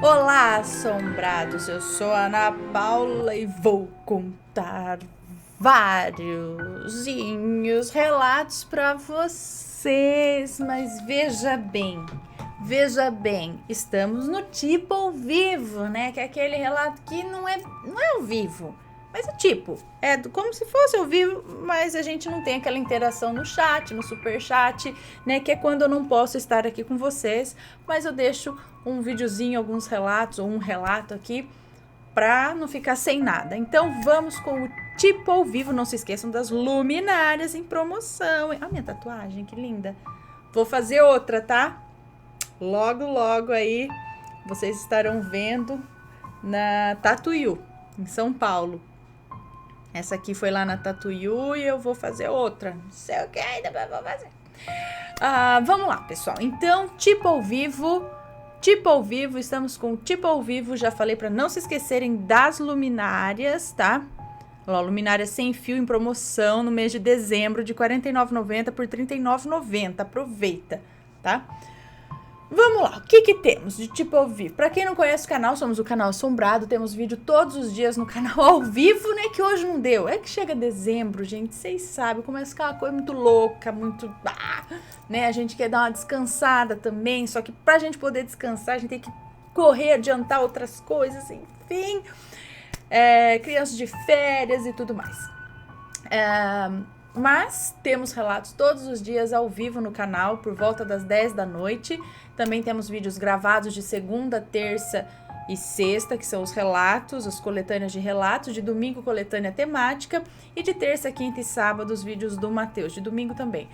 Olá, assombrados! Eu sou a Ana Paula e vou contar vários relatos para vocês. Mas veja bem, estamos no tipo ao vivo, né? Que é aquele relato que não é ao vivo, mas é tipo, como se fosse ao vivo, mas a gente não tem aquela interação no chat, no super chat, né? Que é quando eu não posso estar aqui com vocês, mas eu deixo um videozinho, alguns relatos ou um relato aqui pra não ficar sem nada. Então vamos com o tipo ao vivo. Não se esqueçam das luminárias em promoção. Ah, minha tatuagem, que linda. Vou fazer outra, tá? Logo aí vocês estarão vendo na Tatuiu, em São Paulo. Essa aqui foi lá na Tatuiu e eu vou fazer outra. Não sei o que ainda, mas vou fazer. Vamos lá, pessoal. Então, tipo ao vivo, estamos com o tipo ao vivo. Já falei para não se esquecerem das luminárias, tá? Ó, luminária sem fio em promoção no mês de dezembro de R$ 49,90 por R$ 39,90. Aproveita, tá? Vamos lá, o que temos de tipo ao vivo? Pra quem não conhece o canal, somos o canal Assombrado, temos vídeo todos os dias no canal ao vivo, né, que hoje não deu. É que chega dezembro, gente, vocês sabem, começa a ficar uma coisa muito louca, muito... né, a gente quer dar uma descansada também, só que pra gente poder descansar, a gente tem que correr, adiantar outras coisas, enfim. Crianças de férias e tudo mais. Mas temos relatos todos os dias ao vivo no canal, por volta das 10 da noite. Também temos vídeos gravados de segunda, terça e sexta, que são os relatos, as coletâneas de relatos. De domingo, coletânea temática. E de terça, quinta e sábado, os vídeos do Matheus. De domingo também.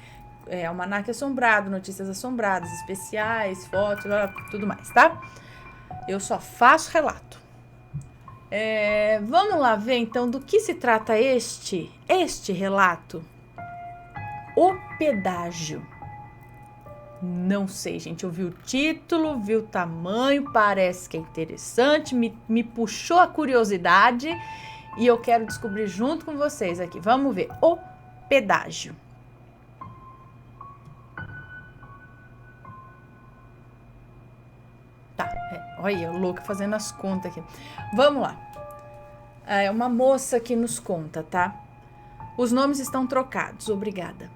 Almanaque Assombrado, notícias assombradas, especiais, fotos, tudo mais, tá? Eu só faço relato. Vamos lá ver então do que se trata este relato. O pedágio. Não sei, gente, eu vi o título, vi o tamanho, parece que é interessante, me puxou a curiosidade e eu quero descobrir junto com vocês aqui. Vamos ver, o pedágio. Tá, olha, o louco fazendo as contas aqui. Vamos lá. É uma moça que nos conta, tá? Os nomes estão trocados, obrigada.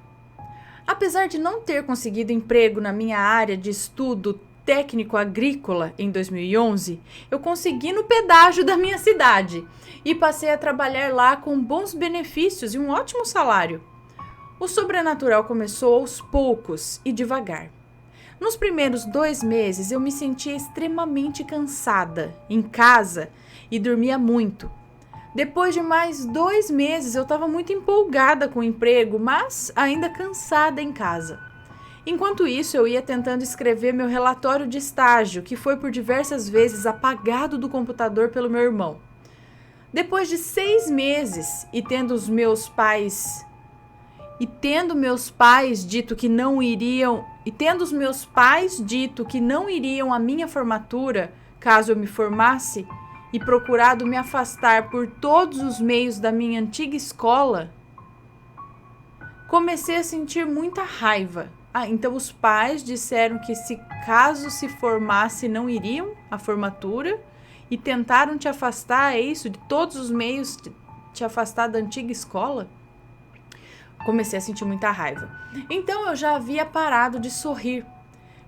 Apesar de não ter conseguido emprego na minha área de estudo técnico agrícola em 2011, eu consegui no pedágio da minha cidade e passei a trabalhar lá com bons benefícios e um ótimo salário. O sobrenatural começou aos poucos e devagar. Nos primeiros 2 meses eu me sentia extremamente cansada em casa e dormia muito. Depois de mais 2 meses, eu estava muito empolgada com o emprego, mas ainda cansada em casa. Enquanto isso, eu ia tentando escrever meu relatório de estágio, que foi por diversas vezes apagado do computador pelo meu irmão. Depois de 6 meses e tendo meus pais dito que não iriam à minha formatura, caso eu me formasse, e procurado me afastar por todos os meios da minha antiga escola, comecei a sentir muita raiva. Então os pais disseram que caso se formasse não iriam à formatura e tentaram te afastar, é isso? De todos os meios te afastar da antiga escola? Comecei a sentir muita raiva. Então eu já havia parado de sorrir.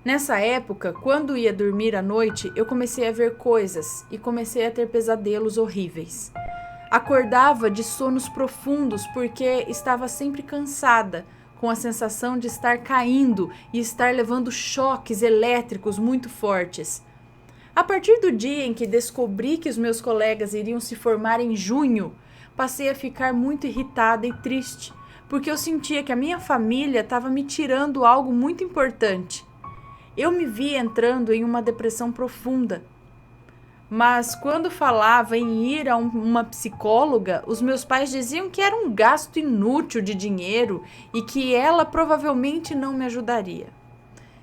Nessa época, quando ia dormir à noite, eu comecei a ver coisas e comecei a ter pesadelos horríveis. Acordava de sonos profundos porque estava sempre cansada, com a sensação de estar caindo e estar levando choques elétricos muito fortes. A partir do dia em que descobri que os meus colegas iriam se formar em junho, passei a ficar muito irritada e triste, porque eu sentia que a minha família estava me tirando algo muito importante. Eu me vi entrando em uma depressão profunda. Mas quando falava em ir a uma psicóloga, os meus pais diziam que era um gasto inútil de dinheiro e que ela provavelmente não me ajudaria.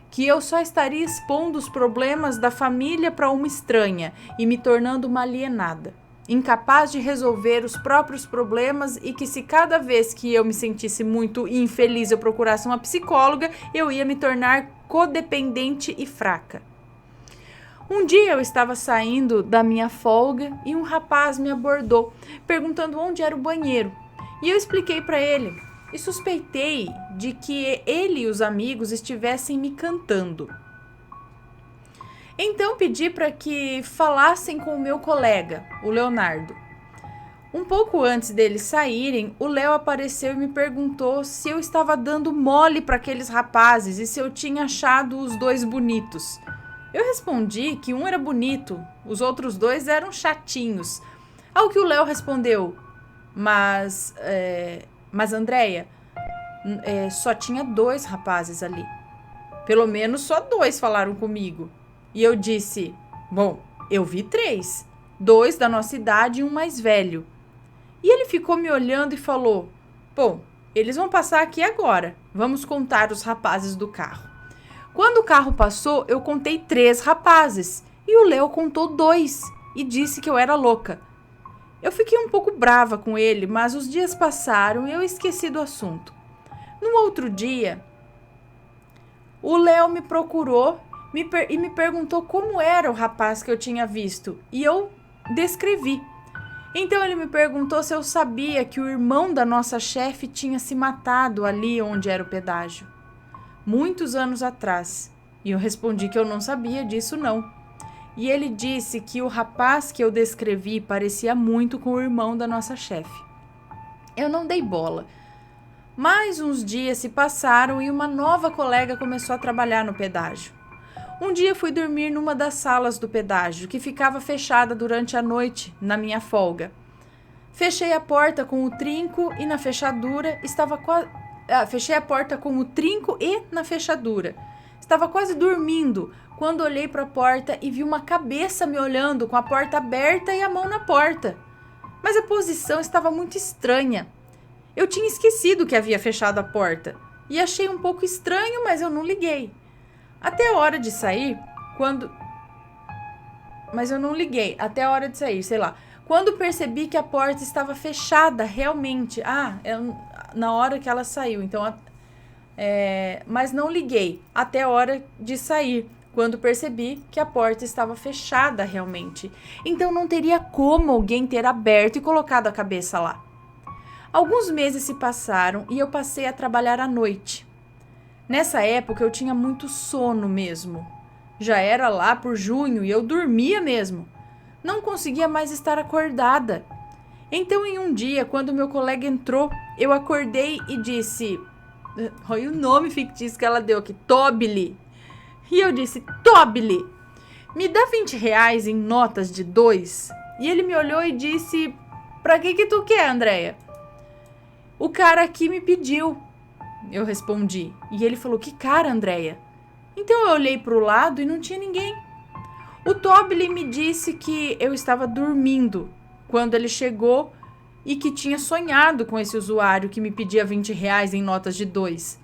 Que eu só estaria expondo os problemas da família para uma estranha e me tornando uma alienada, incapaz de resolver os próprios problemas, e que se cada vez que eu me sentisse muito infeliz eu procurasse uma psicóloga, eu ia me tornar codependente e fraca. Um dia eu estava saindo da minha folga e um rapaz me abordou, perguntando onde era o banheiro. E eu expliquei para ele e suspeitei de que ele e os amigos estivessem me cantando. Então pedi para que falassem com o meu colega, o Leonardo. Um pouco antes deles saírem, o Léo apareceu e me perguntou se eu estava dando mole para aqueles rapazes e se eu tinha achado os dois bonitos. Eu respondi que um era bonito, os outros dois eram chatinhos. Ao que o Léo respondeu, mas Andréia, só tinha 2 rapazes ali. Pelo menos só 2 falaram comigo. E eu disse, bom, eu vi 3, 2 da nossa idade e um mais velho. E ele ficou me olhando e falou, bom, eles vão passar aqui agora, vamos contar os rapazes do carro. Quando o carro passou, eu contei 3 rapazes e o Léo contou 2 e disse que eu era louca. Eu fiquei um pouco brava com ele, mas os dias passaram e eu esqueci do assunto. No outro dia, o Léo me procurou e me perguntou como era o rapaz que eu tinha visto e eu descrevi. Então ele me perguntou se eu sabia que o irmão da nossa chefe tinha se matado ali onde era o pedágio. Muitos anos atrás. E eu respondi que eu não sabia disso não. E ele disse que o rapaz que eu descrevi parecia muito com o irmão da nossa chefe. Eu não dei bola. Mais uns dias se passaram e uma nova colega começou a trabalhar no pedágio. Um dia fui dormir numa das salas do pedágio, que ficava fechada durante a noite, na minha folga. Fechei a porta com o trinco e na fechadura fechei a porta com o trinco e na fechadura. Estava quase dormindo quando olhei para a porta e vi uma cabeça me olhando com a porta aberta e a mão na porta. Mas a posição estava muito estranha. Eu tinha esquecido que havia fechado a porta e achei um pouco estranho, mas eu não liguei. Até a hora de sair, Mas eu não liguei, até a hora de sair, sei lá. Quando percebi que a porta estava fechada, realmente. Na hora que ela saiu, então... mas não liguei, até a hora de sair, quando percebi que a porta estava fechada realmente. Então não teria como alguém ter aberto e colocado a cabeça lá. Alguns meses se passaram e eu passei a trabalhar à noite. Nessa época eu tinha muito sono mesmo. Já era lá por junho e eu dormia mesmo. Não conseguia mais estar acordada. Então em um dia, quando meu colega entrou, eu acordei e disse... Olha o nome fictício que ela deu aqui, Tobili. E eu disse, Tobili, me dá R$20 em notas de 2. E ele me olhou e disse, pra que tu quer, Andréia? O cara aqui me pediu. Eu respondi. E ele falou, que cara, Andréia? Então eu olhei para o lado e não tinha ninguém. O Tobili me disse que eu estava dormindo quando ele chegou e que tinha sonhado com esse usuário que me pedia R$20 em notas de 2.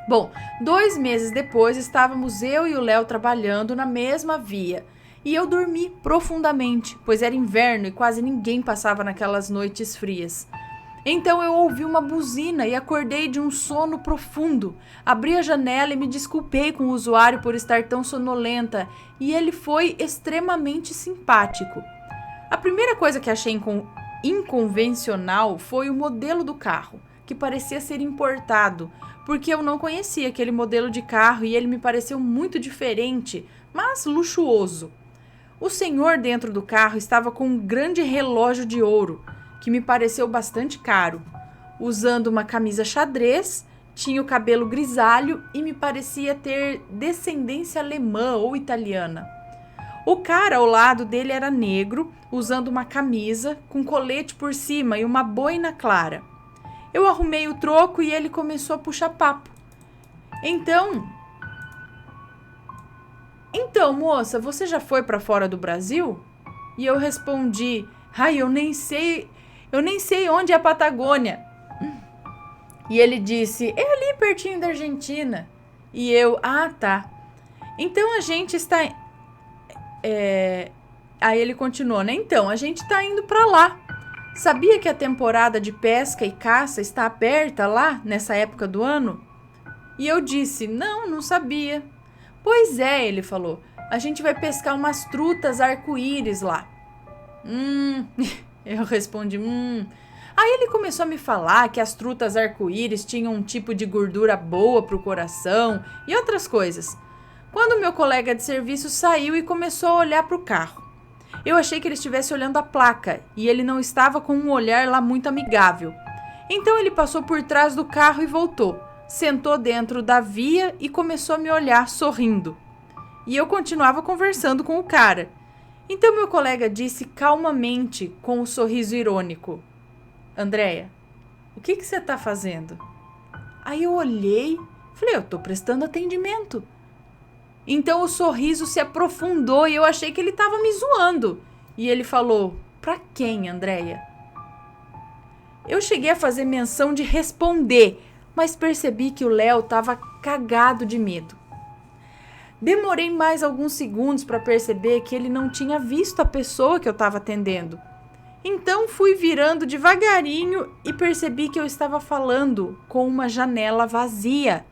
Bom, 2 meses depois estávamos eu e o Léo trabalhando na mesma via. E eu dormi profundamente, pois era inverno e quase ninguém passava naquelas noites frias. Então eu ouvi uma buzina e acordei de um sono profundo. Abri a janela e me desculpei com o usuário por estar tão sonolenta, e ele foi extremamente simpático. A primeira coisa que achei inconvencional foi o modelo do carro, que parecia ser importado, porque eu não conhecia aquele modelo de carro e ele me pareceu muito diferente, mas luxuoso. O senhor dentro do carro estava com um grande relógio de ouro, que me pareceu bastante caro. Usando uma camisa xadrez, tinha o cabelo grisalho e me parecia ter descendência alemã ou italiana. O cara ao lado dele era negro, usando uma camisa com colete por cima e uma boina clara. Eu arrumei o troco e ele começou a puxar papo. Então, moça, você já foi para fora do Brasil? E eu respondi, eu nem sei onde é a Patagônia. E ele disse, é ali pertinho da Argentina. E eu, tá. Então a gente está... Aí ele continuou, né? Então, a gente está indo para lá. Sabia que a temporada de pesca e caça está aberta lá, nessa época do ano? E eu disse, não sabia. Pois é, ele falou, A gente vai pescar umas trutas arco-íris lá. Eu respondi, Aí ele começou a me falar que as trutas arco-íris tinham um tipo de gordura boa pro coração e outras coisas. Quando meu colega de serviço saiu e começou a olhar pro carro. Eu achei que ele estivesse olhando a placa e ele não estava com um olhar lá muito amigável. Então ele passou por trás do carro e voltou. Sentou dentro da via e começou a me olhar sorrindo. E eu continuava conversando com o cara. Então meu colega disse calmamente, com um sorriso irônico: Andréia, o que você está fazendo? Aí eu olhei, falei, eu estou prestando atendimento. Então o sorriso se aprofundou e eu achei que ele estava me zoando. E ele falou, pra quem, Andréia? Eu cheguei a fazer menção de responder, mas percebi que o Léo estava cagado de medo. Demorei mais alguns segundos para perceber que ele não tinha visto a pessoa que eu estava atendendo. Então fui virando devagarinho e percebi que eu estava falando com uma janela vazia.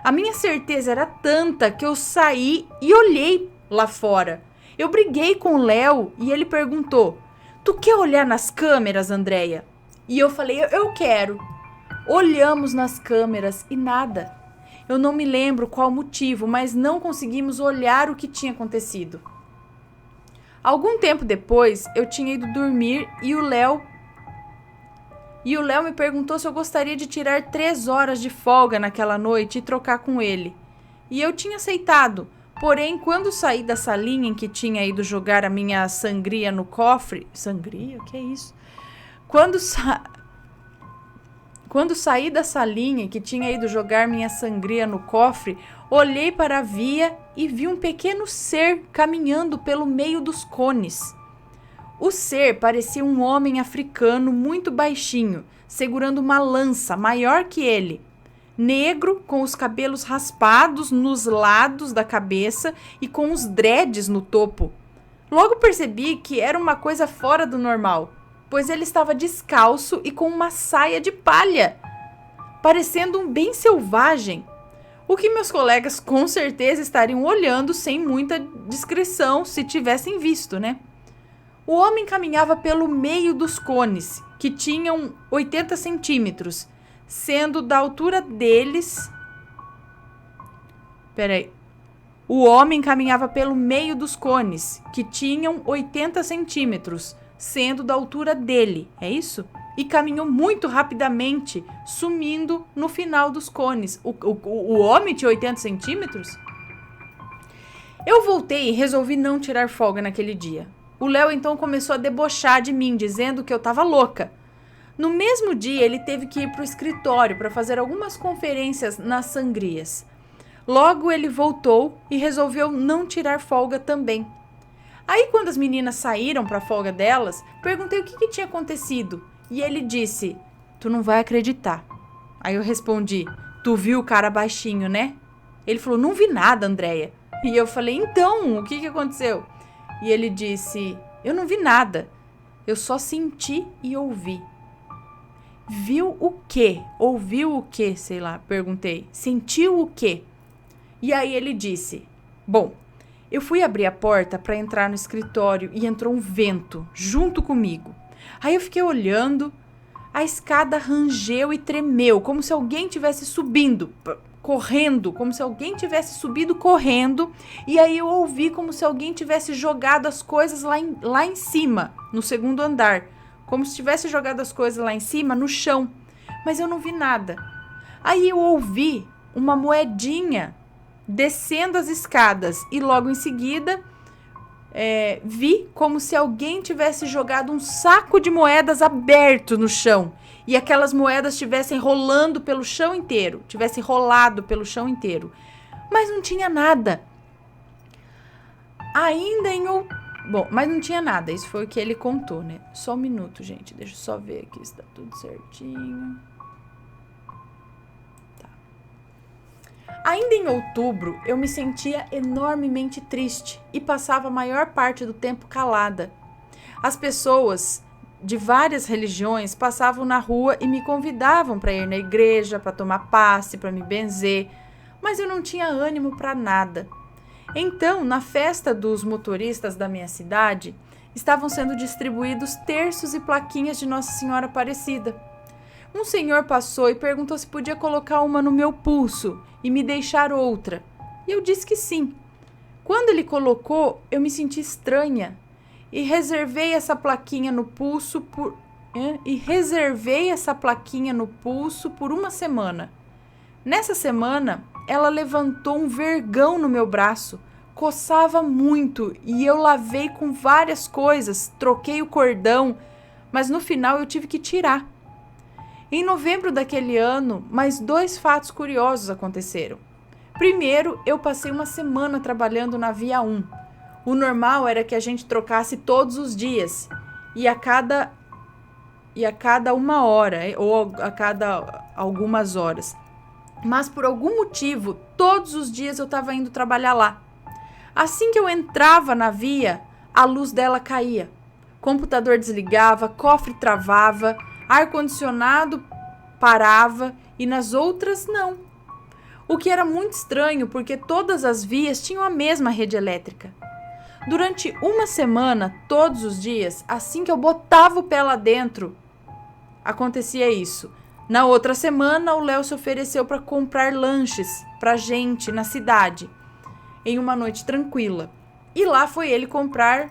A minha certeza era tanta que eu saí e olhei lá fora. Eu briguei com o Léo e ele perguntou, tu quer olhar nas câmeras, Andréia? E eu falei, eu quero. Olhamos nas câmeras e nada. Eu não me lembro qual motivo, mas não conseguimos olhar o que tinha acontecido. Algum tempo depois, eu tinha ido dormir e o Léo me perguntou se eu gostaria de tirar 3 horas de folga naquela noite e trocar com ele. E eu tinha aceitado, porém, quando saí da salinha em que tinha ido jogar a minha sangria no cofre... Sangria? O que é isso? Quando saí da salinha que tinha ido jogar minha sangria no cofre, olhei para a via e vi um pequeno ser caminhando pelo meio dos cones. O ser parecia um homem africano muito baixinho, segurando uma lança maior que ele. Negro, com os cabelos raspados nos lados da cabeça e com os dreads no topo. Logo percebi que era uma coisa fora do normal, pois ele estava descalço e com uma saia de palha, parecendo um bem selvagem. O que meus colegas com certeza estariam olhando sem muita discrição se tivessem visto, né? O homem caminhava pelo meio dos cones, que tinham 80 centímetros, sendo da altura deles... O homem caminhava pelo meio dos cones, que tinham 80 centímetros, sendo da altura dele, é isso? E caminhou muito rapidamente, sumindo no final dos cones. O homem tinha 80 centímetros? Eu voltei e resolvi não tirar folga naquele dia. O Léo então começou a debochar de mim, dizendo que eu estava louca. No mesmo dia, ele teve que ir para o escritório para fazer algumas conferências nas sangrias. Logo, ele voltou e resolveu não tirar folga também. Aí, quando as meninas saíram para a folga delas, perguntei o que tinha acontecido. E ele disse, tu não vai acreditar. Aí eu respondi, tu viu o cara baixinho, né? Ele falou, não vi nada, Andréia. E eu falei, então, o que aconteceu? E ele disse, eu não vi nada, eu só senti e ouvi. Viu o quê? Ouviu o quê? Sei lá, perguntei. Sentiu o quê? E aí ele disse, bom, eu fui abrir a porta para entrar no escritório e entrou um vento junto comigo. Aí eu fiquei olhando, a escada rangeu e tremeu, como se alguém tivesse subindo, correndo, como se alguém tivesse subido correndo, e aí eu ouvi como se alguém tivesse jogado as coisas lá em cima, no segundo andar, como se tivesse jogado as coisas lá em cima, no chão, mas eu não vi nada. Aí eu ouvi uma moedinha descendo as escadas e logo em seguida vi como se alguém tivesse jogado um saco de moedas aberto no chão e aquelas moedas estivessem rolando pelo chão inteiro, tivessem rolado pelo chão inteiro, mas não tinha nada. Bom, mas não tinha nada, isso foi o que ele contou, né? Só um minuto, gente, deixa eu só ver aqui se tá tudo certinho. Ainda em outubro, eu me sentia enormemente triste e passava a maior parte do tempo calada. As pessoas de várias religiões passavam na rua e me convidavam para ir na igreja, para tomar passe, para me benzer, mas eu não tinha ânimo para nada. Então, na festa dos motoristas da minha cidade, estavam sendo distribuídos terços e plaquinhas de Nossa Senhora Aparecida. Um senhor passou e perguntou se podia colocar uma no meu pulso e me deixar outra. E eu disse que sim. Quando ele colocou, eu me senti estranha e reservei essa plaquinha no pulso por uma semana. Nessa semana, ela levantou um vergão no meu braço, coçava muito e eu lavei com várias coisas, troquei o cordão, mas no final eu tive que tirar. Em novembro daquele ano, mais 2 fatos curiosos aconteceram. Primeiro, eu passei uma semana trabalhando na Via 1. O normal era que a gente trocasse todos os dias e a cada 1 hora ou a cada algumas horas. Mas por algum motivo, todos os dias eu estava indo trabalhar lá. Assim que eu entrava na via, a luz dela caía. Computador desligava, cofre travava, ar-condicionado parava e nas outras não. O que era muito estranho porque todas as vias tinham a mesma rede elétrica. Durante uma semana, todos os dias, assim que eu botava o pé lá dentro, acontecia isso. Na outra semana, o Léo se ofereceu para comprar lanches pra gente na cidade, em uma noite tranquila. E lá foi ele comprar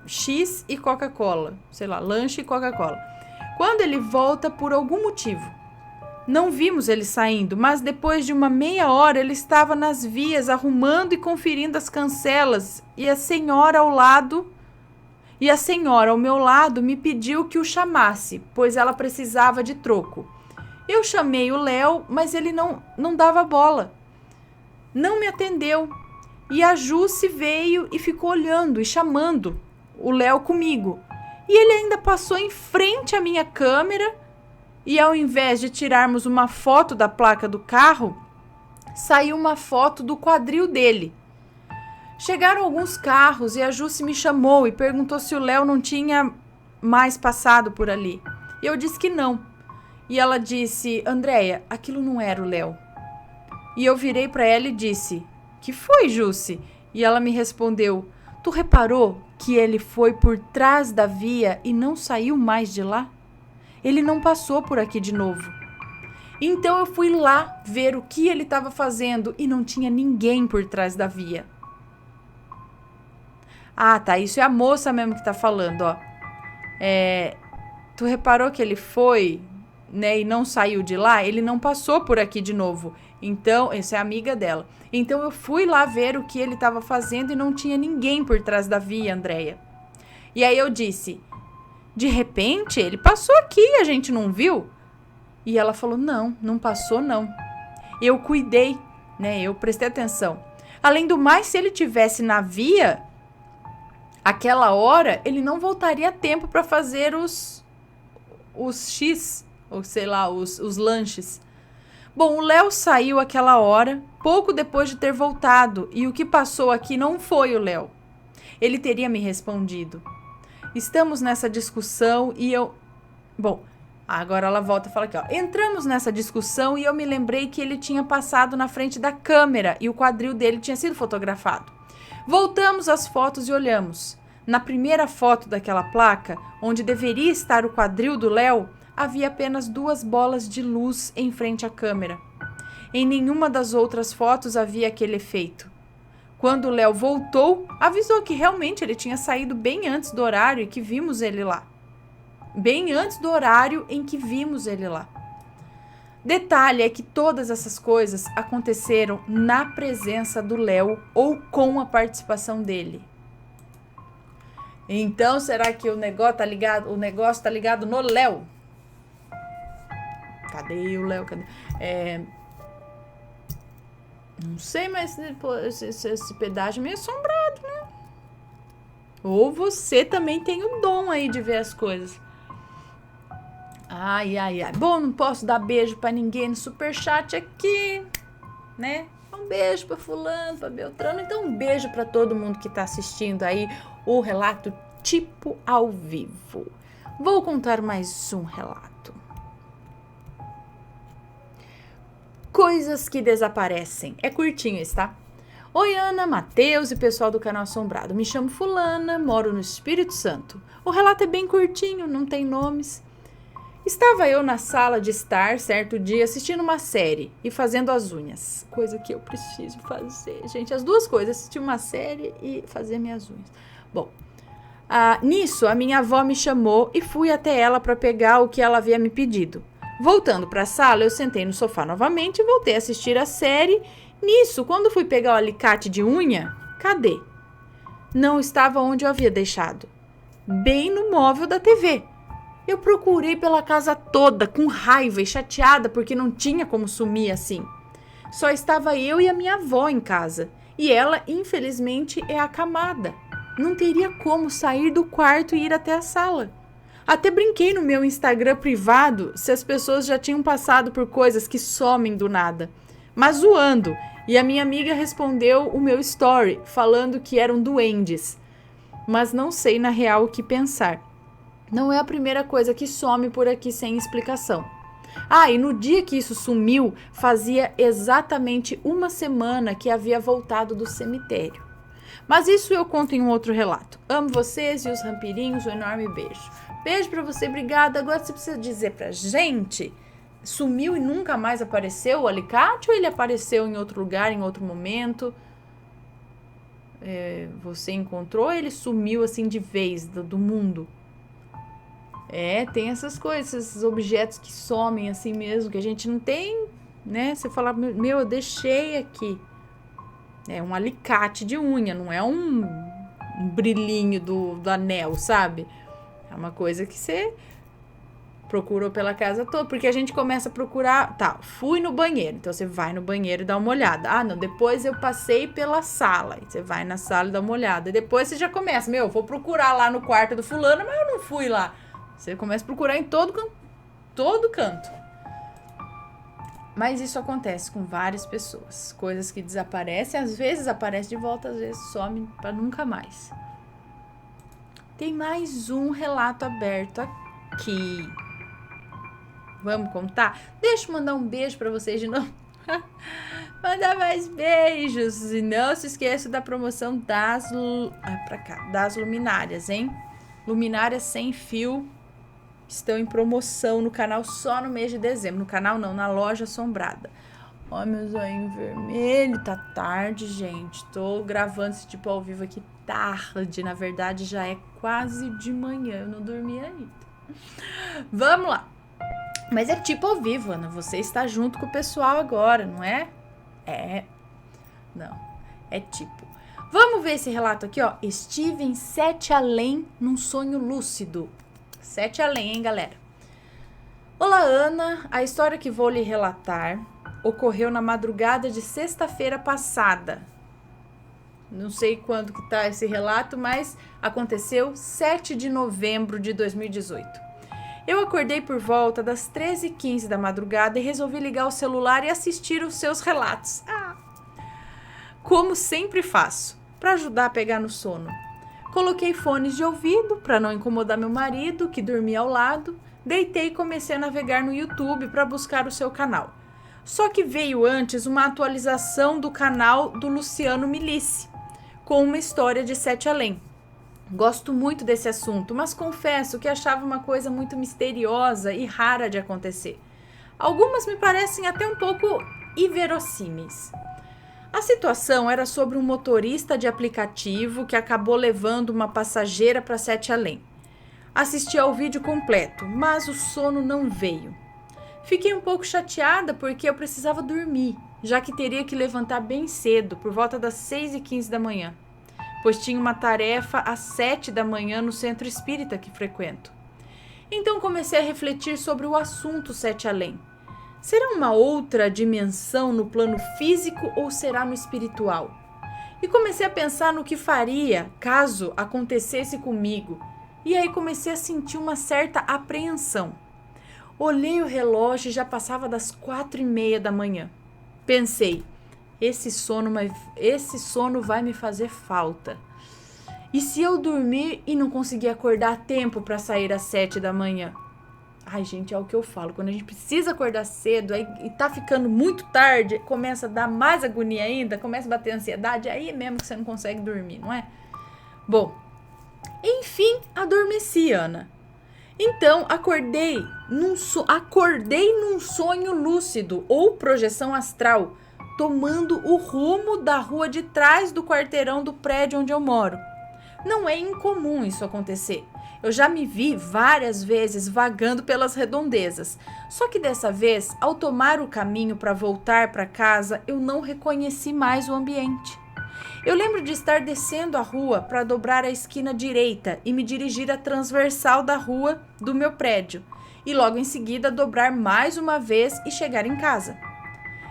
X e Coca-Cola, sei lá, lanche e Coca-Cola. Quando ele volta, por algum motivo, não vimos ele saindo, mas depois de uma meia hora ele estava nas vias arrumando e conferindo as cancelas e a senhora ao meu lado me pediu que o chamasse, pois ela precisava de troco. Eu chamei o Léo, mas ele não dava bola. Não me atendeu. E a Jussi veio e ficou olhando e chamando o Léo comigo. E ele ainda passou em frente à minha câmera e ao invés de tirarmos uma foto da placa do carro, saiu uma foto do quadril dele. Chegaram alguns carros e a Jussi me chamou e perguntou se o Léo não tinha mais passado por ali. E eu disse que não. E ela disse: Andréia, aquilo não era o Léo. E eu virei para ela e disse: que foi, Jussi? E ela me respondeu: tu reparou que ele foi por trás da via e não saiu mais de lá? Ele não passou por aqui de novo. Então eu fui lá ver o que ele estava fazendo e não tinha ninguém por trás da via. Ah, tá, isso é a moça mesmo que tá falando, ó. Tu reparou que ele foi, né, e não saiu de lá? Ele não passou por aqui de novo. Então, essa é a amiga dela. Então eu fui lá ver o que ele estava fazendo e não tinha ninguém por trás da via, Andréia. E aí eu disse: de repente ele passou aqui, a gente não viu? E ela falou: não passou não. Eu cuidei, né, eu prestei atenção. Além do mais, se ele tivesse na via, aquela hora, ele não voltaria a tempo para fazer os X, ou sei lá, os lanches. Bom, o Léo saiu aquela hora, pouco depois de ter voltado, e o que passou aqui não foi o Léo. Ele teria me respondido. Estamos nessa discussão e eu... Bom, agora ela volta e fala aqui, ó. Entramos nessa discussão e eu me lembrei que ele tinha passado na frente da câmera e o quadril dele tinha sido fotografado. Voltamos às fotos e olhamos. Na primeira foto daquela placa, onde deveria estar o quadril do Léo, havia apenas 2 bolas de luz em frente à câmera. Em nenhuma das outras fotos havia aquele efeito. Quando o Léo voltou, avisou que realmente ele tinha saído bem antes do horário em que vimos ele lá. Bem antes do horário em que vimos ele lá. Detalhe é que todas essas coisas aconteceram na presença do Léo ou com a participação dele. Então, será que o negócio tá ligado no Léo? Cadê o Léo? Não sei, mas esse pedágio é meio assombrado, né? Ou você também tem o dom aí de ver as coisas. Ai. Bom, não posso dar beijo pra ninguém no superchat aqui, né? Um beijo pra fulano, pra Beltrano. Então, um beijo pra todo mundo que tá assistindo aí o relato tipo ao vivo. Vou contar mais um relato. Coisas que desaparecem. É curtinho esse, tá? Oi, Ana, Matheus e pessoal do canal Assombrado. Me chamo Fulana, moro no Espírito Santo. O relato é bem curtinho, não tem nomes. Estava eu na sala de estar, certo dia, assistindo uma série e fazendo as unhas. Coisa que eu preciso fazer, gente. As duas coisas, assistir uma série e fazer minhas unhas. Bom, nisso a minha avó me chamou e fui até ela para pegar o que ela havia me pedido. Voltando para a sala, eu sentei no sofá novamente e voltei a assistir a série. Nisso, quando fui pegar o alicate de unha, cadê? Não estava onde eu havia deixado. Bem no móvel da TV. Eu procurei pela casa toda, com raiva e chateada, porque não tinha como sumir assim. Só estava eu e a minha avó em casa. E ela, infelizmente, é acamada. Não teria como sair do quarto e ir até a sala. Até brinquei no meu Instagram privado se as pessoas já tinham passado por coisas que somem do nada. Mas zoando. E a minha amiga respondeu o meu story, falando que eram duendes. Mas não sei na real o que pensar. Não é a primeira coisa que some por aqui sem explicação. E no dia que isso sumiu, fazia exatamente uma semana que havia voltado do cemitério. Mas isso eu conto em um outro relato. Amo vocês e os rampirinhos, um enorme beijo. Beijo pra você, obrigada. Agora você precisa dizer pra gente... Sumiu e nunca mais apareceu o alicate ou ele apareceu em outro lugar, em outro momento? Você encontrou ou ele sumiu assim de vez do mundo? Tem essas coisas, esses objetos que somem assim mesmo, que a gente não tem, né? Você fala, meu, eu deixei aqui. É um alicate de unha, não é um brilhinho do anel, sabe? É uma coisa que você... procurou pela casa toda, porque a gente começa a procurar, fui no banheiro, então você vai no banheiro e dá uma olhada. Não, depois eu passei pela sala, e você vai na sala e dá uma olhada, e depois você já começa, vou procurar lá no quarto do fulano, mas eu não fui lá. Você começa a procurar em todo canto. Mas isso acontece com várias pessoas, coisas que desaparecem, às vezes aparece de volta, às vezes some para nunca mais. Tem mais um relato aberto aqui. Vamos contar? Deixa eu mandar um beijo pra vocês de novo. Mandar mais beijos. E não se esqueça da promoção das luminárias, hein? Luminárias sem fio estão em promoção no canal só no mês de dezembro. No canal não, na loja Assombrada. Ó, meu zoinho vermelho. Tá tarde, gente. Tô gravando esse tipo ao vivo aqui tarde. Na verdade, já é quase de manhã. Eu não dormi ainda. Vamos lá. Mas é tipo ao vivo, Ana. Você está junto com o pessoal agora, não é? Não. É tipo. Vamos ver esse relato aqui, ó. Estive em 7 além num sonho lúcido. 7 além, hein, galera? Olá, Ana. A história que vou lhe relatar ocorreu na madrugada de sexta-feira passada. Não sei quando que tá esse relato, mas aconteceu 7 de novembro de 2018. Eu acordei por volta das 13h15 da madrugada e resolvi ligar o celular e assistir os seus relatos. Como sempre faço, para ajudar a pegar no sono. Coloquei fones de ouvido para não incomodar meu marido, que dormia ao lado. Deitei e comecei a navegar no YouTube para buscar o seu canal. Só que veio antes uma atualização do canal do Luciano Milice, com uma história de 7 além. Gosto muito desse assunto, mas confesso que achava uma coisa muito misteriosa e rara de acontecer. Algumas me parecem até um pouco inverossímeis. A situação era sobre um motorista de aplicativo que acabou levando uma passageira para 7 além. Assisti ao vídeo completo, mas o sono não veio. Fiquei um pouco chateada porque eu precisava dormir, já que teria que levantar bem cedo, por volta das 6h15 da manhã. Pois tinha uma tarefa às 7 da manhã no centro espírita que frequento. Então comecei a refletir sobre o assunto 7 além. Será uma outra dimensão no plano físico ou será no espiritual? E comecei a pensar no que faria caso acontecesse comigo. E aí comecei a sentir uma certa apreensão. Olhei o relógio e já passava das 4h30 da manhã. Pensei, esse sono vai me fazer falta. E se eu dormir e não conseguir acordar a tempo para sair às 7 da manhã? Ai, gente, é o que eu falo. Quando a gente precisa acordar cedo aí, e tá ficando muito tarde, começa a dar mais agonia ainda, começa a bater ansiedade, aí mesmo que você não consegue dormir, não é? Bom, enfim, adormeci, Ana. Então, acordei num sonho lúcido ou projeção astral, tomando o rumo da rua de trás do quarteirão do prédio onde eu moro. Não é incomum isso acontecer. Eu já me vi várias vezes vagando pelas redondezas. Só que dessa vez, ao tomar o caminho para voltar para casa, eu não reconheci mais o ambiente. Eu lembro de estar descendo a rua para dobrar a esquina direita e me dirigir à transversal da rua do meu prédio, e logo em seguida dobrar mais uma vez e chegar em casa.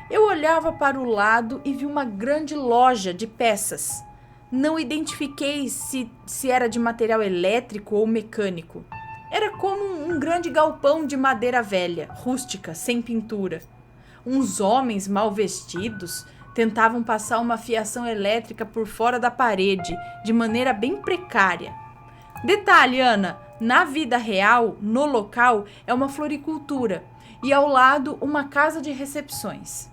Eu olhava para o lado e vi uma grande loja de peças. Não identifiquei se era de material elétrico ou mecânico. Era como um grande galpão de madeira velha, rústica, sem pintura. Uns homens mal vestidos tentavam passar uma fiação elétrica por fora da parede, de maneira bem precária. Detalhe, Ana, na vida real, no local, é uma floricultura e ao lado uma casa de recepções.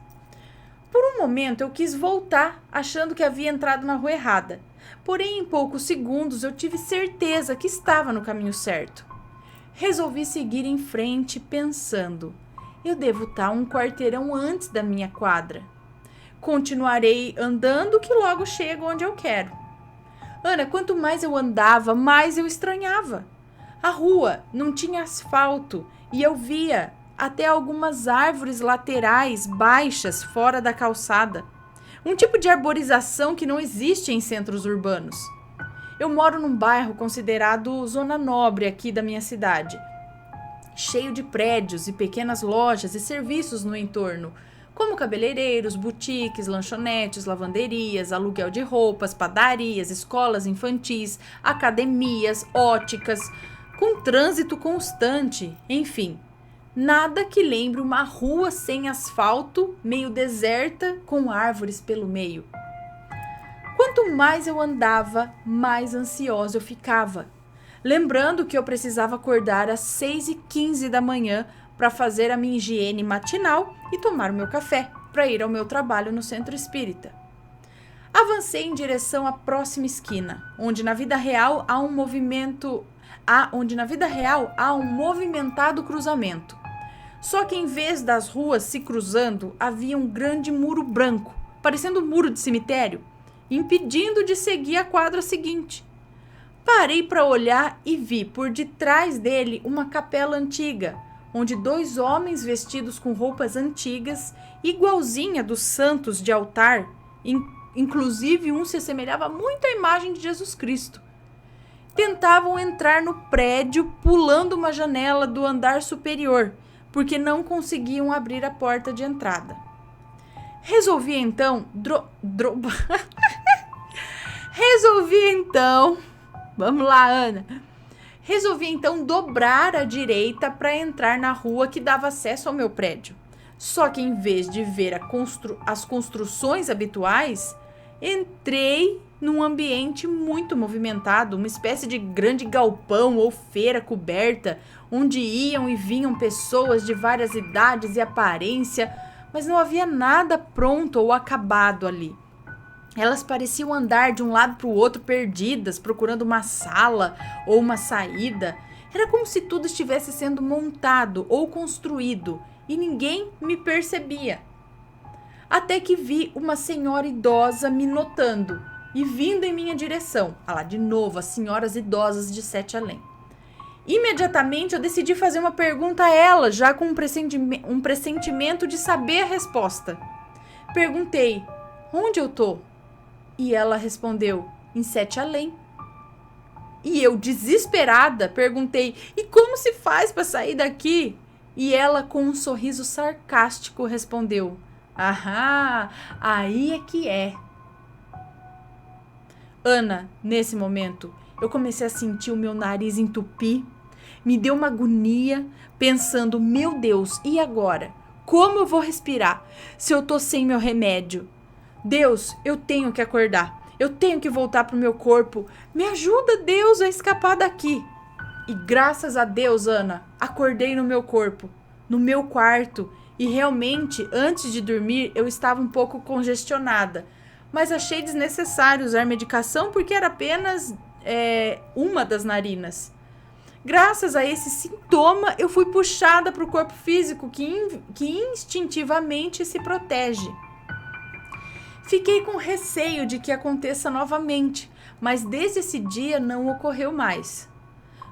Por um momento eu quis voltar, achando que havia entrado na rua errada. Porém, em poucos segundos eu tive certeza que estava no caminho certo. Resolvi seguir em frente pensando, eu devo estar um quarteirão antes da minha quadra. Continuarei andando que logo chego onde eu quero. Ana, quanto mais eu andava, mais eu estranhava. A rua não tinha asfalto e eu via até algumas árvores laterais baixas fora da calçada. Um tipo de arborização que não existe em centros urbanos. Eu moro num bairro considerado zona nobre aqui da minha cidade, cheio de prédios e pequenas lojas e serviços no entorno, como cabeleireiros, boutiques, lanchonetes, lavanderias, aluguel de roupas, padarias, escolas infantis, academias, óticas, com trânsito constante, enfim. Nada que lembre uma rua sem asfalto, meio deserta, com árvores pelo meio. Quanto mais eu andava, mais ansiosa eu ficava. Lembrando que eu precisava acordar às 6h15 da manhã para fazer a minha higiene matinal e tomar o meu café, para ir ao meu trabalho no centro espírita. Avancei em direção à próxima esquina, onde na vida real há um movimentado cruzamento. Só que em vez das ruas se cruzando, havia um grande muro branco, parecendo um muro de cemitério, impedindo de seguir a quadra seguinte. Parei para olhar e vi por detrás dele uma capela antiga, onde 2 homens vestidos com roupas antigas, igualzinha dos santos de altar, inclusive um se assemelhava muito à imagem de Jesus Cristo, tentavam entrar no prédio pulando uma janela do andar superior, porque não conseguiam abrir a porta de entrada. Resolvi então vamos lá, Ana. Resolvi então dobrar à direita para entrar na rua que dava acesso ao meu prédio. Só que em vez de ver as construções habituais, entrei num ambiente muito movimentado, uma espécie de grande galpão ou feira coberta, onde iam e vinham pessoas de várias idades e aparência, mas não havia nada pronto ou acabado ali. Elas pareciam andar de um lado para o outro perdidas, procurando uma sala ou uma saída. Era como se tudo estivesse sendo montado ou construído e ninguém me percebia. Até que vi uma senhora idosa me notando e vindo em minha direção. Lá de novo, as senhoras idosas de Sete Além. Imediatamente eu decidi fazer uma pergunta a ela, já com um pressentimento de saber a resposta. Perguntei, onde eu tô? E ela respondeu, em Sete Além. E eu, desesperada, perguntei, e como se faz para sair daqui? E ela, com um sorriso sarcástico, respondeu, ahá, aí é que é. Ana, nesse momento, eu comecei a sentir o meu nariz entupir, me deu uma agonia, pensando, meu Deus, e agora? Como eu vou respirar se eu tô sem meu remédio? Deus, eu tenho que acordar, eu tenho que voltar pro meu corpo. Me ajuda, Deus, a escapar daqui. E graças a Deus, Ana, acordei no meu corpo, no meu quarto. E realmente, antes de dormir, eu estava um pouco congestionada. Mas achei desnecessário usar medicação porque era apenas uma das narinas. Graças a esse sintoma, eu fui puxada para o corpo físico que instintivamente se protege. Fiquei com receio de que aconteça novamente, mas desde esse dia não ocorreu mais.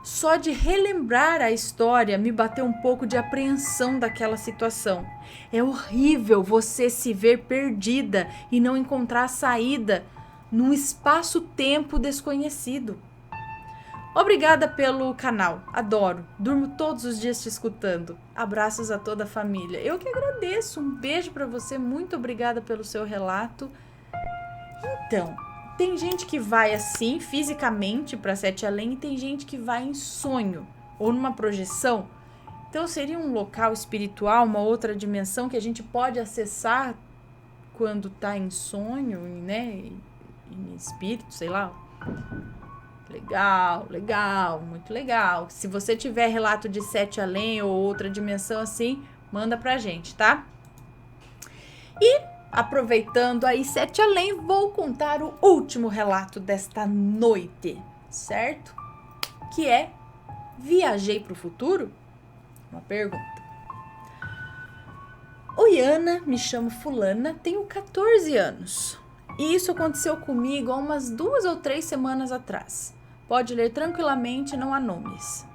Só de relembrar a história me bateu um pouco de apreensão daquela situação. É horrível você se ver perdida e não encontrar saída num espaço-tempo desconhecido. Obrigada pelo canal, adoro, durmo todos os dias te escutando. Abraços a toda a família. Eu que agradeço, um beijo para você, muito obrigada pelo seu relato. Então, tem gente que vai assim, fisicamente, para Sete Além, e tem gente que vai em sonho ou numa projeção. Então, seria um local espiritual, uma outra dimensão que a gente pode acessar quando está em sonho, né? Em espírito, sei lá. Legal, muito legal. Se você tiver relato de Sete Além ou outra dimensão assim, manda pra gente, tá? E aproveitando aí Sete Além, vou contar o último relato desta noite, certo? Que é: viajei pro futuro? Uma pergunta. Oi, Ana, me chamo fulana, tenho 14 anos. E isso aconteceu comigo há umas 2 ou 3 semanas atrás. Pode ler tranquilamente, não há nomes.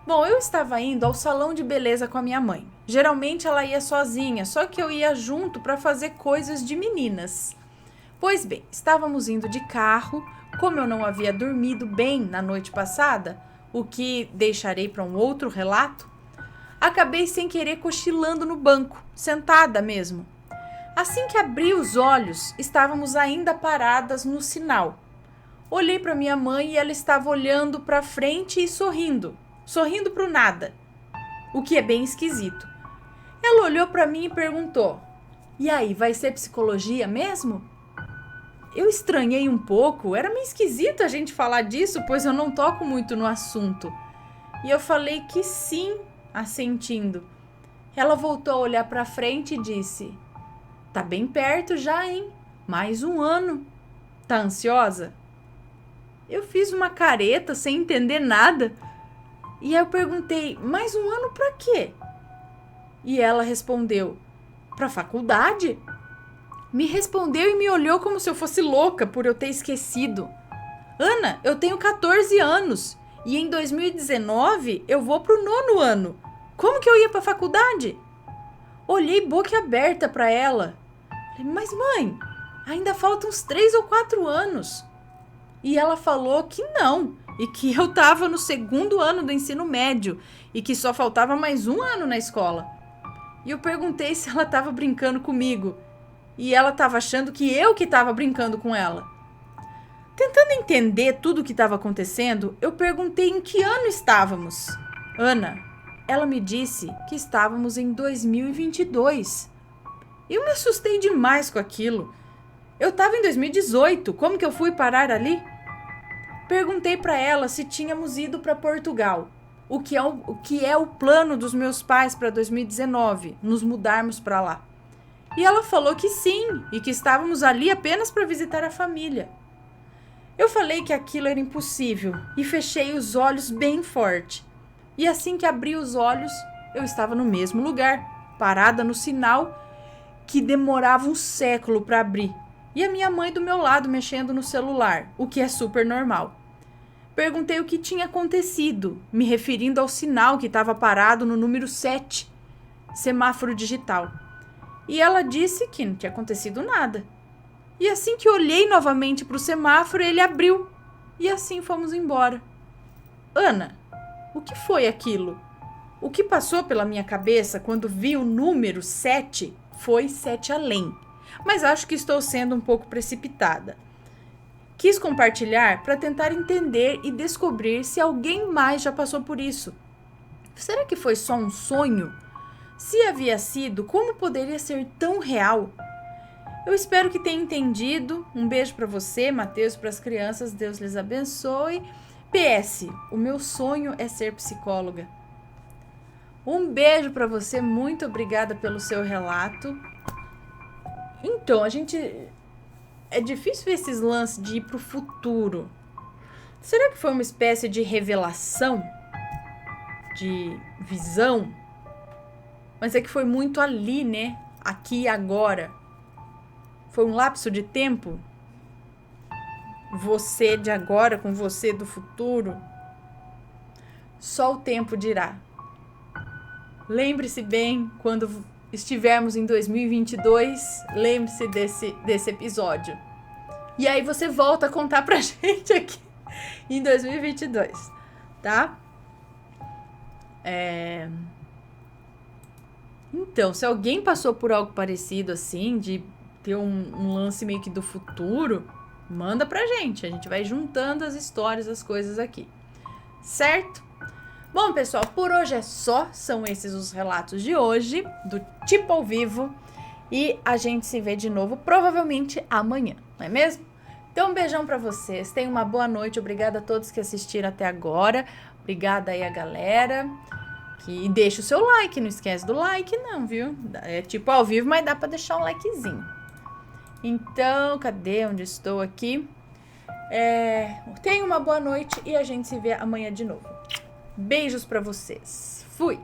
Bom, eu estava indo ao salão de beleza com a minha mãe. Geralmente ela ia sozinha, só que eu ia junto para fazer coisas de meninas. Pois bem, estávamos indo de carro. Como eu não havia dormido bem na noite passada, o que deixarei para um outro relato, acabei sem querer cochilando no banco, sentada mesmo. Assim que abri os olhos, estávamos ainda paradas no sinal. Olhei para minha mãe e ela estava olhando para frente e sorrindo para o nada, o que é bem esquisito. Ela olhou para mim e perguntou: e aí, vai ser psicologia mesmo? Eu estranhei um pouco, era meio esquisito a gente falar disso, pois eu não toco muito no assunto. E eu falei que sim, assentindo. Ela voltou a olhar para frente e disse: tá bem perto já, hein? Mais 1 ano. Tá ansiosa? Eu fiz uma careta sem entender nada. E aí eu perguntei: mais 1 ano pra quê? E ela respondeu: pra faculdade. Me respondeu e me olhou como se eu fosse louca por eu ter esquecido. Ana, eu tenho 14 anos e em 2019 eu vou pro 9º ano. Como que eu ia pra faculdade? Olhei boca aberta pra ela. Mas mãe, ainda faltam uns 3 ou 4 anos. E ela falou que não, e que eu estava no 2º ano do ensino médio e que só faltava mais 1 ano na escola. E eu perguntei se ela estava brincando comigo, e ela estava achando que eu que estava brincando com ela. Tentando entender tudo o que estava acontecendo, eu perguntei em que ano estávamos. Ana, ela me disse que estávamos em 2022. Eu me assustei demais com aquilo. Eu estava em 2018, como que eu fui parar ali? Perguntei para ela se tínhamos ido para Portugal, o que é o plano dos meus pais para 2019, nos mudarmos para lá. E ela falou que sim, e que estávamos ali apenas para visitar a família. Eu falei que aquilo era impossível e fechei os olhos bem forte. E assim que abri os olhos, eu estava no mesmo lugar, parada no sinal que demorava um século para abrir. E a minha mãe do meu lado mexendo no celular, o que é super normal. Perguntei o que tinha acontecido, me referindo ao sinal que estava parado no número 7, semáforo digital. E ela disse que não tinha acontecido nada. E assim que olhei novamente para o semáforo, ele abriu. E assim fomos embora. Ana, o que foi aquilo? O que passou pela minha cabeça quando vi o número 7 foi Sete Além. Mas acho que estou sendo um pouco precipitada. Quis compartilhar para tentar entender e descobrir se alguém mais já passou por isso. Será que foi só um sonho? Se havia sido, como poderia ser tão real? Eu espero que tenha entendido. Um beijo para você, Matheus, para as crianças. Deus lhes abençoe. PS, o meu sonho é ser psicóloga. Um beijo pra você, muito obrigada pelo seu relato. Então, é difícil ver esses lances de ir pro futuro. Será que foi uma espécie de revelação? De visão? Mas é que foi muito ali, né? Aqui e agora. Foi um lapso de tempo? Você de agora com você do futuro? Só o tempo dirá. Lembre-se bem, quando estivermos em 2022, lembre-se desse episódio. E aí você volta a contar pra gente aqui em 2022, tá? Então, se alguém passou por algo parecido assim, de ter um lance meio que do futuro, manda pra gente. A gente vai juntando as histórias, as coisas aqui. Certo? Bom, pessoal, por hoje é só. São esses os relatos de hoje, do Tipo ao Vivo. E a gente se vê de novo, provavelmente amanhã, não é mesmo? Então, um beijão pra vocês. Tenham uma boa noite. Obrigada a todos que assistiram até agora. Obrigada aí a galera. E deixa o seu like. Não esquece do like, não, viu? É tipo ao vivo, mas dá pra deixar um likezinho. Então, cadê? Onde estou aqui? Tenha uma boa noite e a gente se vê amanhã de novo. Beijos pra vocês. Fui!